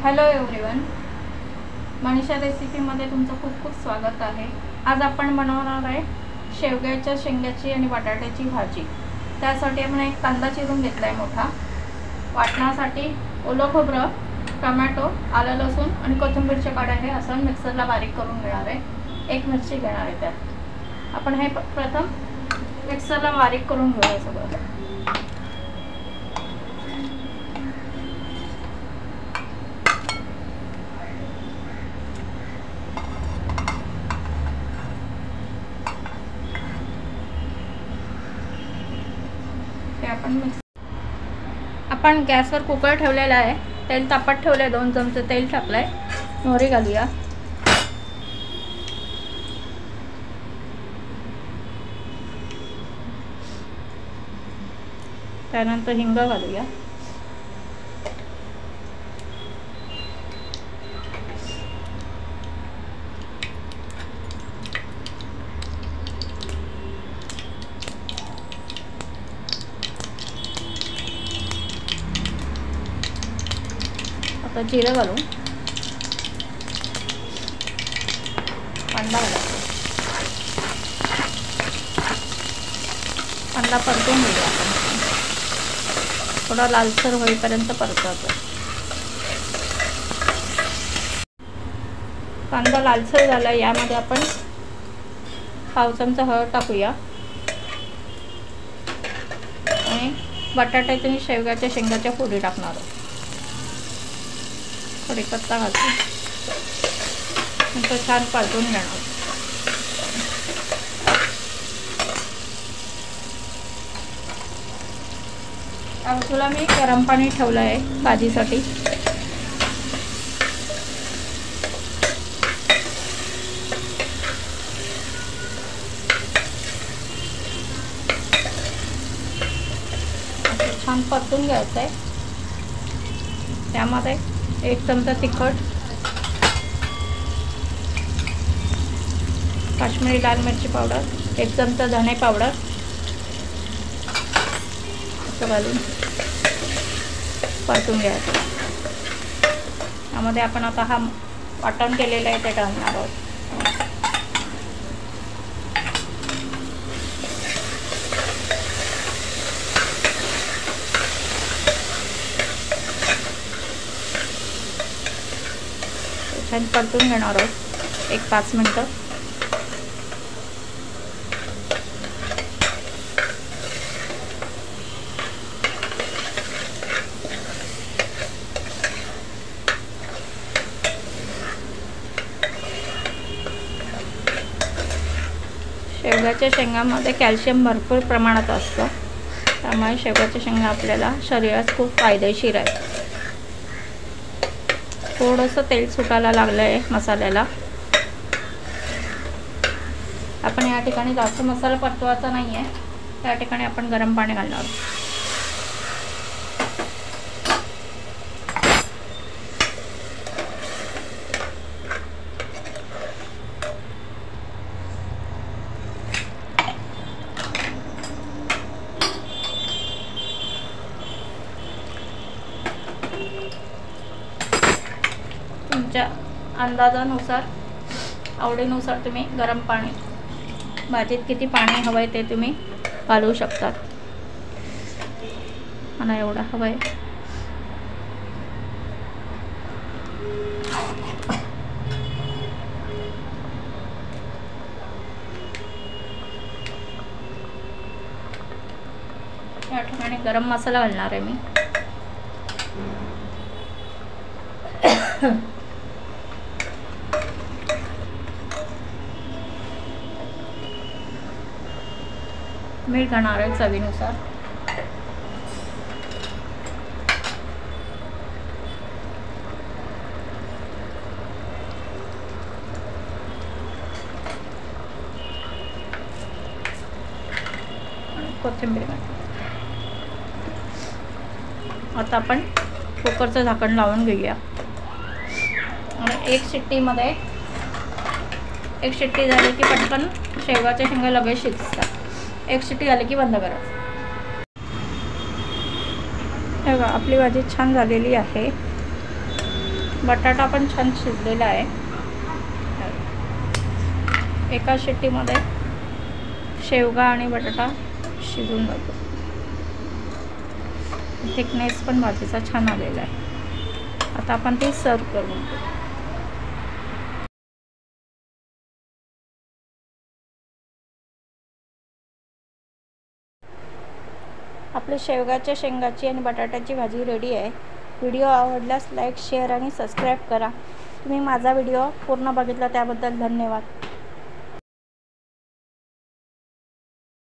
Hello everyone, Manisha रेसिपीमध्ये तुमचं खूप खूप स्वागत आहे। आज आपण बनवणार आहे शेवग्याच्या शेंगाची आणि बटाट्याची भाजी। त्यासाठी आपण एक कांदा चिरून घेतला आहे मोठा। वाटणासाठी ओलं खोबरं, टोमॅटो, आलं लसूण आणि कोथिंबीरचे काड्या हे असं मिक्सरला बारीक करून घेणार आहे। एक मिरची घेणार आहे। त्यात आपण हे प्रथम मिक्सरला बारीक करून घेऊया सगळं। आपण गॅसवर कुकर ठेवलेला आहे। तेल तापत ठेवले, 2 चमचे तेल टाकले। मोहरी घालूया। त्यानंतर हिंग घालूया। आता जिरं घालू। कांदा घालायचा। कांदा परतून घेऊया आपण। थोडा लालसर होईपर्यंत परतायचा। कांदा लालसर झाला, यामध्ये आपण पाव चमचा हळद टाकूया आणि बटाट्याच्या आणि शेवग्याच्या शेंगाच्या फोडी टाकणार आहोत। कढीपत्ता घालतो, नंतर छान परतून घेणार। बाजूला मी गरम पाणी ठेवलं आहे भाजीसाठी। छान परतून घ्यायचं आहे। त्यामध्ये 1 चमचा तिखट, काश्मीरी लाल मिरची पावडर, 1 चमचा धणे पावडर असं घालून परतून घ्यायचं। त्यामध्ये आपण आता हा वाटण केलेलं आहे ते टाकणार आहोत। छान परतून घेणार आहोत 1-5 मिनिटं। शेवग्याच्या शेंगामध्ये कॅल्शियम भरपूर प्रमाणात असतं, त्यामुळे शेवग्याच्या शेंगा आपल्याला शरीरास खूप फायदेशीर आहे। थोडंसं तेल सुटायला लागलं आहे मसाल्याला। आपण या ठिकाणी जास्त मसाला परतवायचा नाही आहे, त्या ठिकाणी आपण गरम पाणी घालणार आहोत। तुमच्या अंदाजानुसार, आवडीनुसार तुम्ही गरम पाणी, भाजीत किती पाणी हवं आहे ते तुम्ही घालू शकतात। मला एवढं हवं आहे। या ठिकाणी गरम मसाला घालणार आहे मी। मीठ घालणार आहे चवीनुसार। कोथिंबीर घालतो। आता आपण कुकरचं झाकण लावून घेऊया आणि 1 शिट्टीमध्ये, 1 शिट्टी झाली की पटकन शेवगाच्या शेंगा लगेच शिजतात। 1 शिट्टी झाली की बंद करायचं। हे बघा आपली भाजी छान झालेली आहे। बटाटा पण छान शिजलेला आहे. एका शिट्टीमध्ये शेवगा आणि बटाटा शिजून जातो. थिकनेस पण भाजीचा छान आलेला आहे. आता आपण ती सर्व करून घेऊ. आपली शेवगाच्या शेंगाची आणि बटाट्याची भाजी रेडी आहे. व्हिडिओ आवडल्यास लाईक, शेअर आणि सबस्क्राईब करा. तुम्ही माझा व्हिडिओ पूर्ण बघितला त्याबद्दल धन्यवाद.